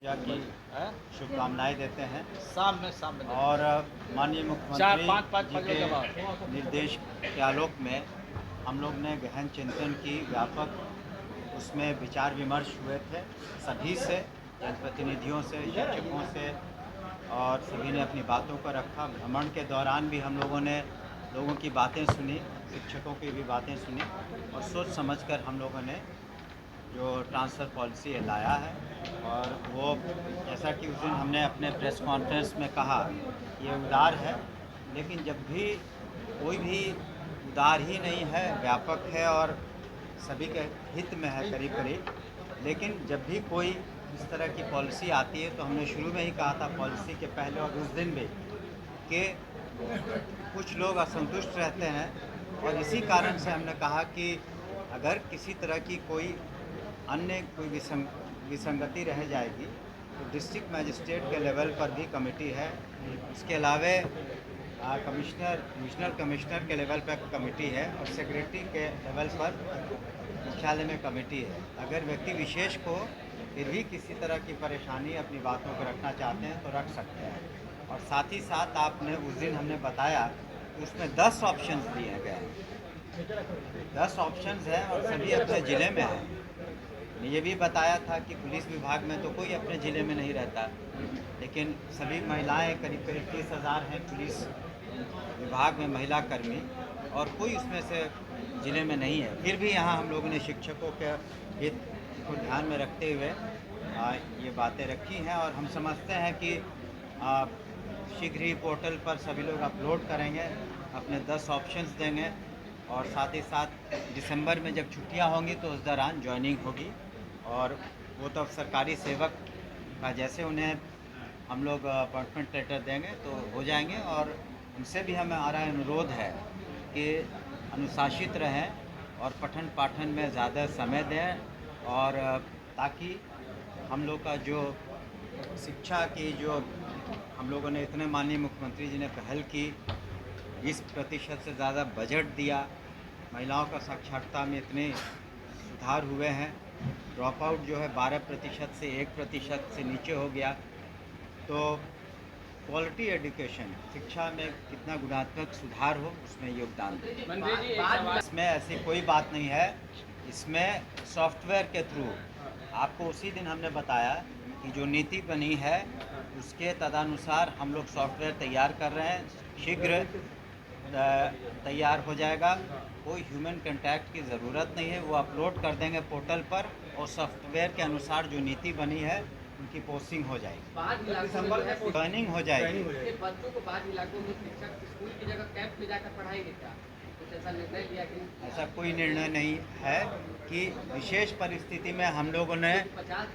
पूजा की शुभकामनाएं देते हैं शाम में और माननीय चार मुख्यमंत्री पाँच जी बजे के बाद के निर्देश के आलोक में हम लोग ने गहन चिंतन की, व्यापक उसमें विचार विमर्श हुए थे सभी से, जनप्रतिनिधियों से, शिक्षकों से, और सभी ने अपनी बातों को रखा। भ्रमण के दौरान भी हम लोगों ने लोगों की बातें सुनी, शिक्षकों की भी बातें सुनी और सोच समझकर हम लोगों ने जो ट्रांसफ़र पॉलिसी लाया है। और वो जैसा कि उस दिन हमने अपने प्रेस कॉन्फ्रेंस में कहा, ये उदार है, लेकिन जब भी कोई भी उदार ही नहीं है, व्यापक है और सभी के हित में है करीब करीब। लेकिन जब भी कोई इस तरह की पॉलिसी आती है तो हमने शुरू में ही कहा था, पॉलिसी के पहले और उस दिन भी, कि कुछ लोग असंतुष्ट रहते हैं और इसी कारण से हमने कहा कि अगर किसी तरह की कोई अन्य कोई विसंगति रह जाएगी तो डिस्ट्रिक्ट मजिस्ट्रेट के लेवल पर भी कमेटी है। इसके अलावा डिविजनल कमिश्नर के लेवल पर कमेटी है और सेक्रेटरी के लेवल पर मुख्यालय में कमेटी है। अगर व्यक्ति विशेष को फिर भी किसी तरह की परेशानी अपनी बातों को रखना चाहते हैं तो रख सकते हैं। और साथ ही साथ आपने उस दिन हमने बताया कि उसमें 10 ऑप्शंस दिए गए हैं, 10 ऑप्शंस हैं और सभी अपने ज़िले में हैं। ये भी बताया था कि पुलिस विभाग में तो कोई अपने ज़िले में नहीं रहता, लेकिन सभी महिलाएं करीब करीब 30,000 हैं पुलिस विभाग में महिला कर्मी, और कोई उसमें से ज़िले में नहीं है। फिर भी यहाँ हम लोगों ने शिक्षकों के हित को ध्यान में रखते हुए ये बातें रखी हैं और हम समझते हैं कि शीघ्र ही पोर्टल पर सभी लोग अपलोड करेंगे, अपने 10 ऑप्शंस देंगे और साथ ही साथ दिसंबर में जब छुट्टियां होंगी तो उस दौरान ज्वाइनिंग होगी। और वो तो अब सरकारी सेवक का जैसे उन्हें हम लोग अपॉइंटमेंट लेटर देंगे तो हो जाएंगे। और उनसे भी हमारा अनुरोध है कि अनुशासित रहें और पठन पाठन में ज़्यादा समय दें, और ताकि हम लोग का जो शिक्षा की जो हम लोगों ने इतने माननीय मुख्यमंत्री जी ने पहल की, 20% से ज़्यादा बजट दिया, महिलाओं का साक्षरता में इतने सुधार हुए हैं, ड्रॉप आउट जो है 12% से 1% से नीचे हो गया। तो क्वालिटी एजुकेशन, शिक्षा में कितना गुणात्मक सुधार हो उसमें योगदान दें। इसमें ऐसी कोई बात नहीं है, इसमें सॉफ्टवेयर के थ्रू आपको उसी दिन हमने बताया कि जो नीति बनी है उसके तदनुसार हम लोग सॉफ्टवेयर तैयार कर रहे हैं, शीघ्र तैयार हो जाएगा। कोई ह्यूमन कांटेक्ट की ज़रूरत नहीं है, वो अपलोड कर देंगे पोर्टल पर और सॉफ्टवेयर के अनुसार जो नीति बनी है उनकी पोस्टिंग हो जाएगी, ज्वाइनिंग हो जाएगी। बच्चों को बाद इलाकों में शिक्षक स्कूल की जगह कैंप में जाकर पढ़ाएंगे क्या? कुछ ऐसा निर्णय लिया कि ऐसा कोई निर्णय नहीं है कि विशेष परिस्थिति में हम लोगों ने,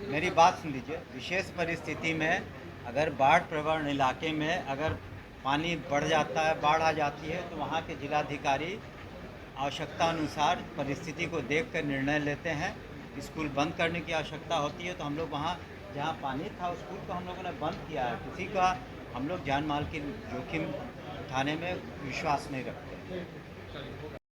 मेरी बात सुन लीजिए, विशेष परिस्थिति में अगर बाढ़ प्रवण इलाके में अगर पानी बढ़ जाता है, बाढ़ आ जाती है, तो वहाँ के जिलाधिकारी आवश्यकता अनुसार परिस्थिति को देखकर निर्णय लेते हैं। स्कूल बंद करने की आवश्यकता होती है तो हम लोग वहाँ जहाँ पानी था उस स्कूल को हम लोगों ने बंद किया है। किसी का हम लोग जान माल की जोखिम उठाने में विश्वास नहीं रखते।